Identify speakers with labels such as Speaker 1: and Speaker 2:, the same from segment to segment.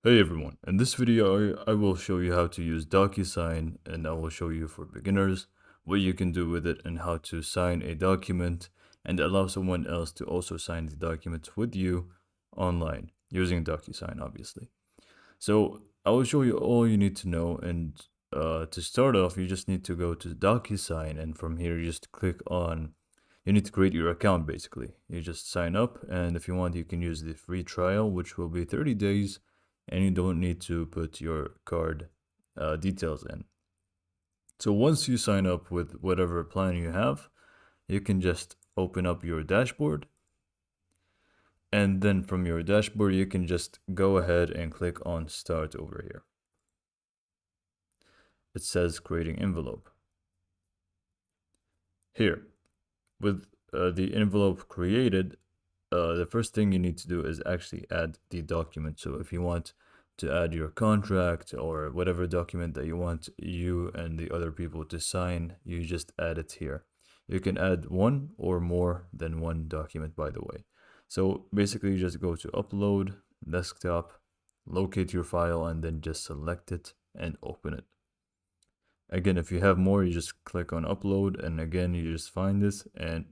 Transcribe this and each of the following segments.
Speaker 1: Hey everyone, in this video I will show you how to use Docusign, and I will show you for beginners what you can do with it and how to sign a document and allow someone else to also sign the document with you online using Docusign, obviously. So I will show you all you need to know, and to start off you just need to go to Docusign, and from here you just click on, you need to create your account. Basically you just sign up, and if you want you can use the free trial, which will be 30 days, and you don't need to put your card details in. So once you sign up with whatever plan you have, you can just open up your dashboard, and then from your dashboard you can just go ahead and click on start over here. It says creating envelope. Here, with the envelope created, the first thing you need to do is actually add the document. So if you want to add your contract or whatever document that you want you and the other people to sign, you just add it here. You can add one or more than one document, by the way. So basically you just go to upload, desktop, locate your file, and then just select it and open it. Again, if you have more, you just click on upload, and again you just find this and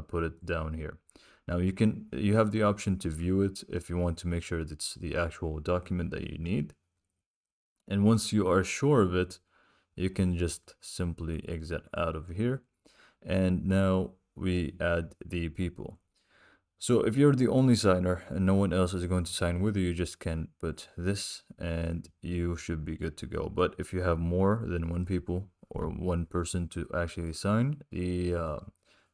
Speaker 1: put it down here. Now you have the option to view it if you want to make sure that it's the actual document that you need. And once you are sure of it, you can just simply exit out of here. And now we add the people. So if you're the only signer and no one else is going to sign with you, you just can put this and you should be good to go. But if you have more than one people or one person to actually sign the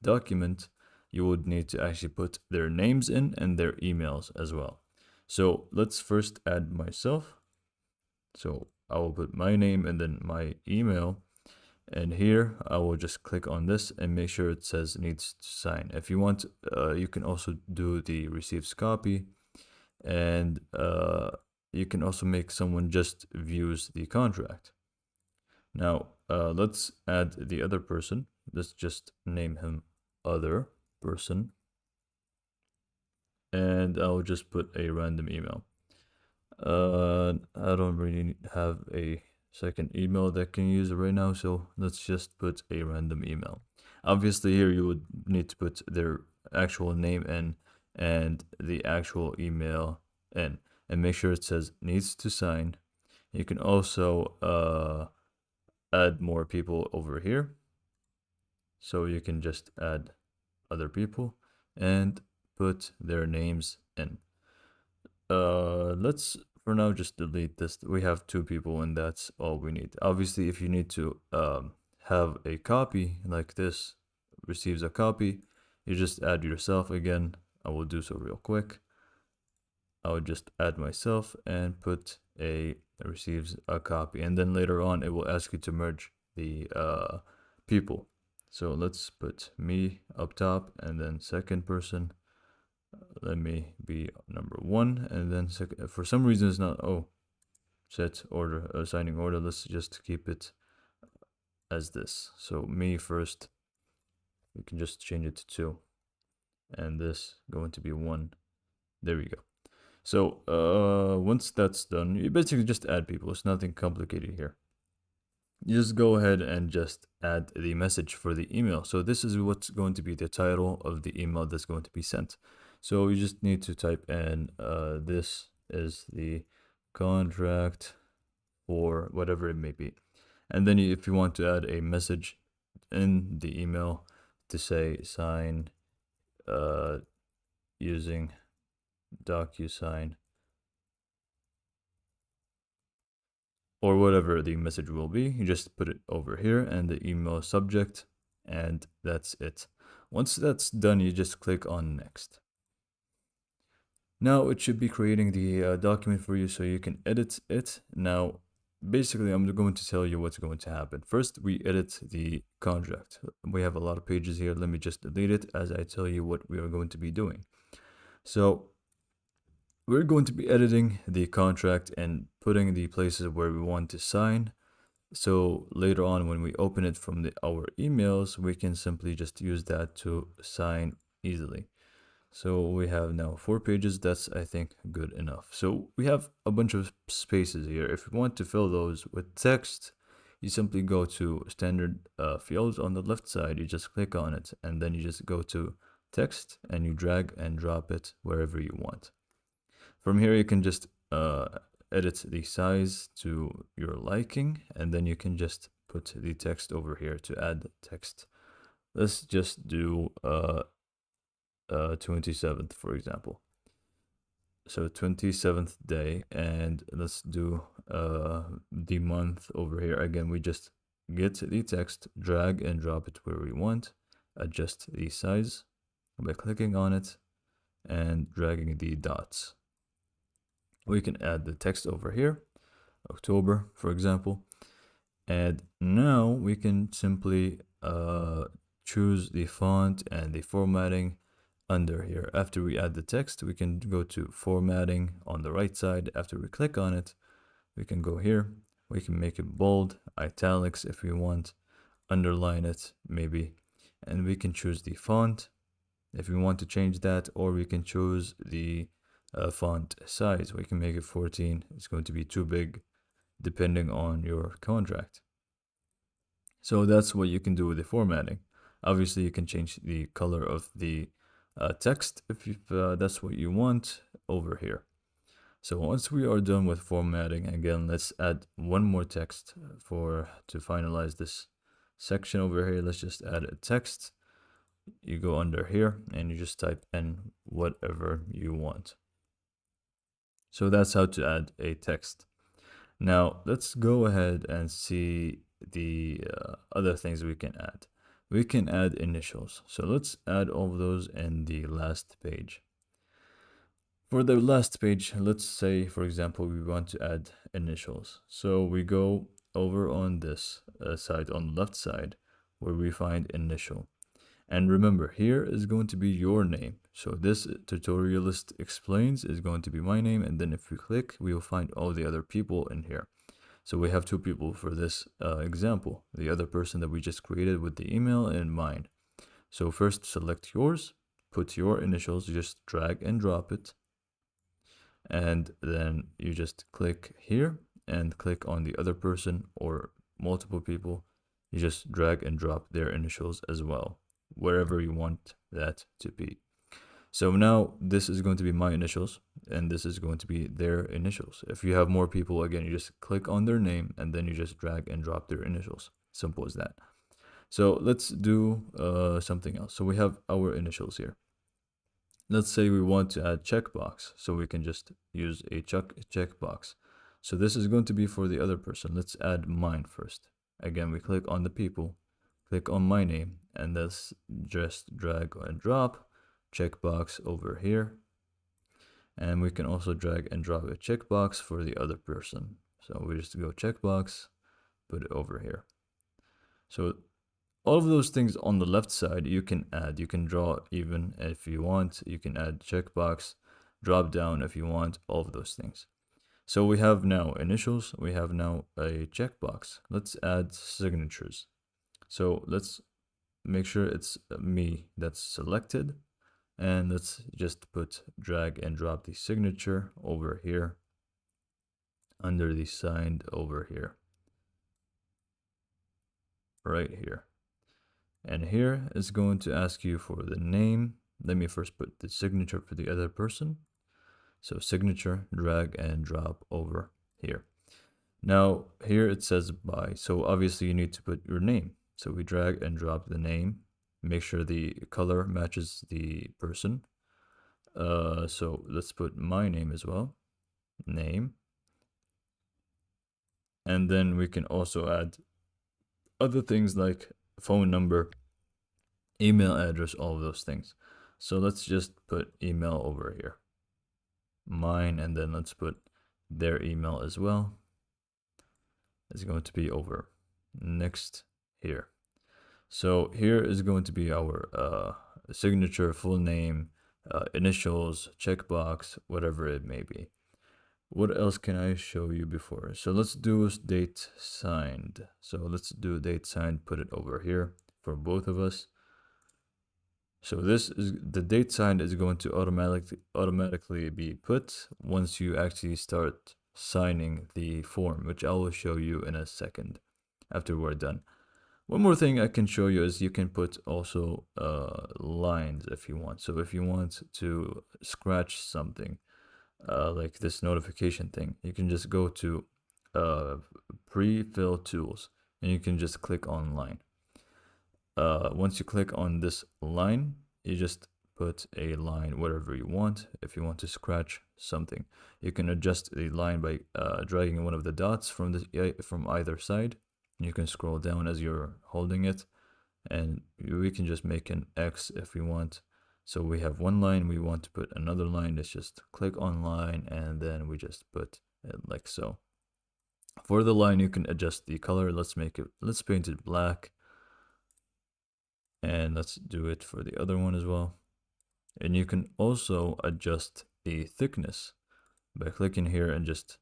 Speaker 1: document, you would need to actually put their names in and their emails as well. So let's first add myself. So I will put my name and then my email. And here I will just click on this and make sure it says needs to sign. If you want, you can also do the receives copy, and you can also make someone just views the contract. Now let's add the other person. Let's just name him other person, and I'll just put a random email. I don't really have a second email that I can use right now, so let's just put a random email. Obviously here you would need to put their actual name in and the actual email in, and make sure it says needs to sign. You can also add more people over here, so you can just add other people and put their names in. Let's for now just delete this. We have two people and that's all we need. Obviously if you need to have a copy like this, receives a copy, you just add yourself again. I will do so real quick. I would just add myself and put a receives a copy, and then later on it will ask you to merge the people. So let's put me up top, and then second person, let me be number one, and then for some reason it's not, oh, set order, assigning order. Let's just keep it as this. So me first, we can just change it to 2, and this going to be 1. There we go. So once that's done, you basically just add people. It's nothing complicated here. You just go ahead and just add the message for the email. So this is what's going to be the title of the email that's going to be sent. So you just need to type in this is the contract or whatever it may be. And then if you want to add a message in the email to say sign using Docusign, or whatever the message will be, you just put it over here and the email subject, and that's it. Once that's done, you just click on next. Now it should be creating the document for you so you can edit it. Now basically I'm going to tell you what's going to happen. First we edit the contract. We have a lot of pages here. Let me just delete it as I tell you what we are going to be doing. So we're going to be editing the contract and putting the places where we want to sign. So later on when we open it from our emails, we can simply just use that to sign easily. So we have now 4 pages. That's, I think, good enough. So we have a bunch of spaces here. If you want to fill those with text, you simply go to standard fields on the left side. You just click on it, and then you just go to text and you drag and drop it wherever you want. From here, you can just edit the size to your liking, and then you can just put the text over here to add text. Let's just do 27th, for example. So 27th day, and let's do the month over here. Again, we just get the text, drag and drop it where we want, adjust the size by clicking on it and dragging the dots. We can add the text over here, October, for example, and now we can simply choose the font and the formatting under here. After we add the text, we can go to formatting on the right side. After we click on it, we can go here. We can make it bold, italics if we want, underline it maybe, and we can choose the font if we want to change that, or we can choose the font size. We can make it 14. It's going to be too big depending on your contract. So that's what you can do with the formatting. Obviously, you can change the color of the text if that's what you want over here. So once we are done with formatting, again, let's add one more text to finalize this section over here. Let's just add a text. You go under here and you just type in whatever you want. So that's how to add a text. Now let's go ahead and see the other things we can add. We can add initials. So let's add all of those in the last page. For the last page, let's say, for example, we want to add initials. So we go over on this side, on the left side, where we find initial. And remember, here is going to be your name. So this tutorialist explains is going to be my name. And then if we click, we will find all the other people in here. So we have 2 people for this example, the other person that we just created with the email and mine. So first select yours, put your initials, just drag and drop it. And then you just click here and click on the other person or multiple people. You just drag and drop their initials as well, wherever you want that to be. So now this is going to be my initials and this is going to be their initials. If you have more people, again, you just click on their name and then you just drag and drop their initials. Simple as that. So let's do something else. So we have our initials here. Let's say we want to add checkbox. So we can just use a checkbox. So this is going to be for the other person. Let's add mine first. Again, we click on the people, click on my name, and let's just drag and drop checkbox over here. And we can also drag and drop a checkbox for the other person. So we just go checkbox, put it over here. So all of those things on the left side you can add. You can draw even if you want. You can add checkbox, drop down if you want, all of those things. So we have now initials, we have now a checkbox. Let's add signatures. So let's make sure it's me that's selected. And let's just drag and drop the signature over here under the signed over here, right here. And here is going to ask you for the name. Let me first put the signature for the other person. So signature, drag and drop over here. Now here it says by, so obviously you need to put your name. So we drag and drop the name, make sure the color matches the person. So let's put my name as well, name. And then we can also add other things like phone number, email address, all of those things. So let's just put email over here, mine, and then let's put their email as well. It's going to be over next here. So here is going to be our signature, full name, initials, checkbox, whatever it may be. What else can I show you before? So let's do date signed. So let's do date signed, put it over here for both of us. So this is the date sign is going to automatically be put once you actually start signing the form, which I will show you in a second after we're done. One more thing I can show you is you can put also lines if you want. So if you want to scratch something like this notification thing, you can just go to uh, pre-fill tools and you can just click on line. Once you click on this line, you just put a line whatever you want. If you want to scratch something, you can adjust the line by dragging one of the dots from either side. You can scroll down as you're holding it, and we can just make an X if we want. So we have one line, we want to put another line. Let's just click on line, and then we just put it like so. For the line, you can adjust the color. Let's paint it black. And let's do it for the other one as well. And you can also adjust the thickness by clicking here and just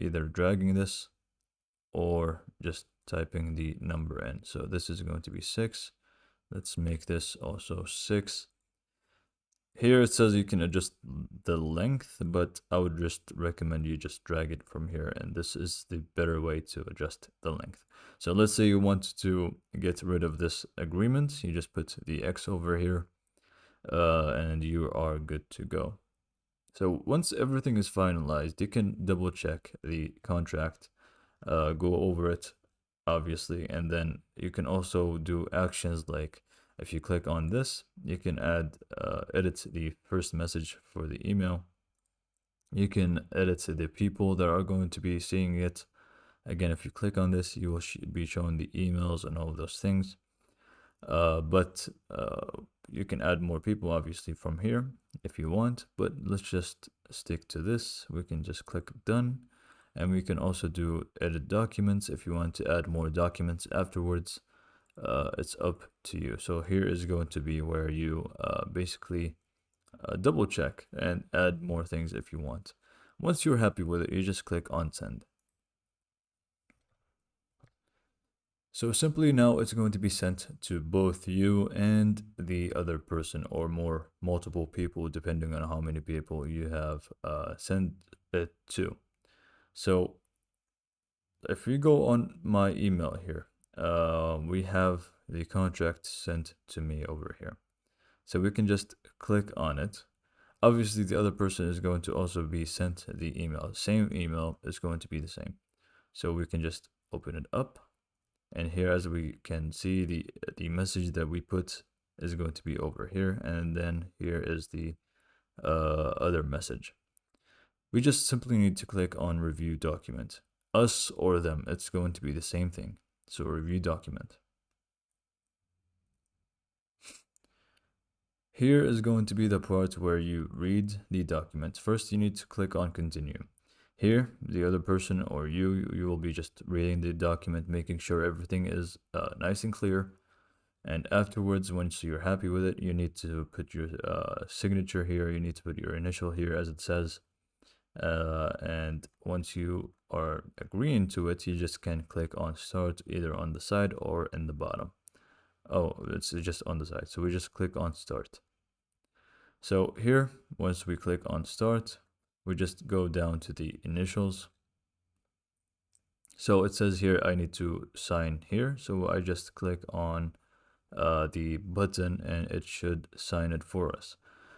Speaker 1: either dragging this or just typing the number in. So this is going to be 6. Let's make this also 6. Here it says you can adjust the length, but I would just recommend you just drag it from here, and this is the better way to adjust the length. So let's say you want to get rid of this agreement, you just put the X over here, and you are good to go. So once everything is finalized, you can double check the contract, go over it, obviously, and then you can also do actions like if you click on this, you can edit the first message for the email. You can edit the people that are going to be seeing it. Again, if you click on this, you will be shown the emails and all of those things. But you can add more people, obviously, from here if you want. But let's just stick to this. We can just click done. And we can also do edit documents if you want to add more documents afterwards. It's up to you. So here is going to be where you basically double check and add more things if you want. Once you're happy with it, you just click on send. So simply now it's going to be sent to both you and the other person, or multiple people, depending on how many people you have sent it to. So if we go on my email here, we have the contract sent to me over here. So we can just click on it. Obviously, the other person is going to also be sent the email. Same email is going to be the same. So we can just open it up. And here, as we can see, the message that we put is going to be over here. And then here is the other message. We just simply need to click on review document. Us or them, it's going to be the same thing. So review document. Here is going to be the part where you read the document. First, you need to click on continue. Here, the other person or you will be just reading the document, making sure everything is nice and clear. And afterwards, once you're happy with it, you need to put your signature here. You need to put your initial here as it says. And once you are agreeing to it, you just can click on start either on the side or in the bottom. Oh, it's just on the side. So we just click on start. So here, once we click on start, we just go down to the initials. So it says here, I need to sign here. So I just click on the button and it should sign it for us.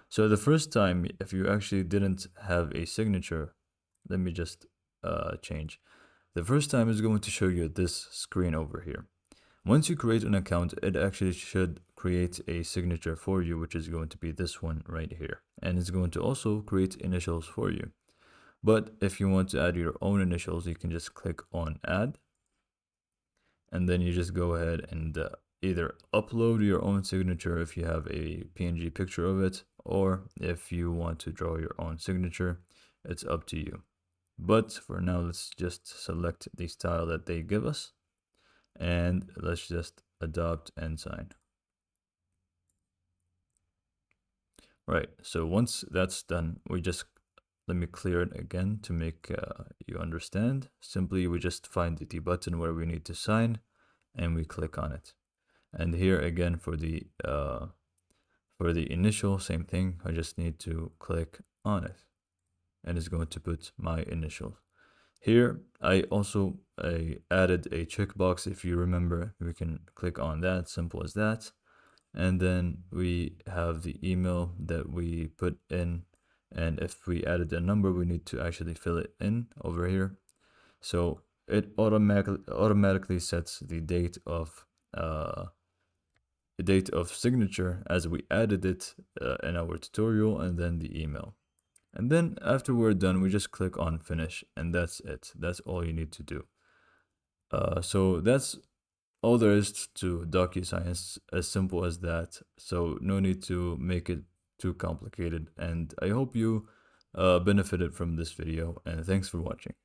Speaker 1: So the first time, if you actually didn't have a signature, let me just change. The first time is going to show you this screen over here. Once you create an account, it actually should create a signature for you, which is going to be this one right here. And it's going to also create initials for you. But if you want to add your own initials, you can just click on add. And then you just go ahead and either upload your own signature if you have a PNG picture of it, or if you want to draw your own signature, it's up to you. But for now, let's just select the style that they give us. And let's just adopt and sign. Right, so once that's done, let me clear it again to make you understand. Simply, we just find the button where we need to sign and we click on it. And here again For the initial, same thing. I just need to click on it, and it's going to put my initials. Here, I also added a checkbox. If you remember, we can click on that, simple as that. And then we have the email that we put in. And if we added a number, we need to actually fill it in over here. So it automatically sets the date of signature as we added it in our tutorial, and then the email. And then after we're done, we just click on finish, and that's it. That's all you need to do. So that's all there is to Docusign. It's as simple as that. So no need to make it too complicated. And I hope you benefited from this video, and thanks for watching.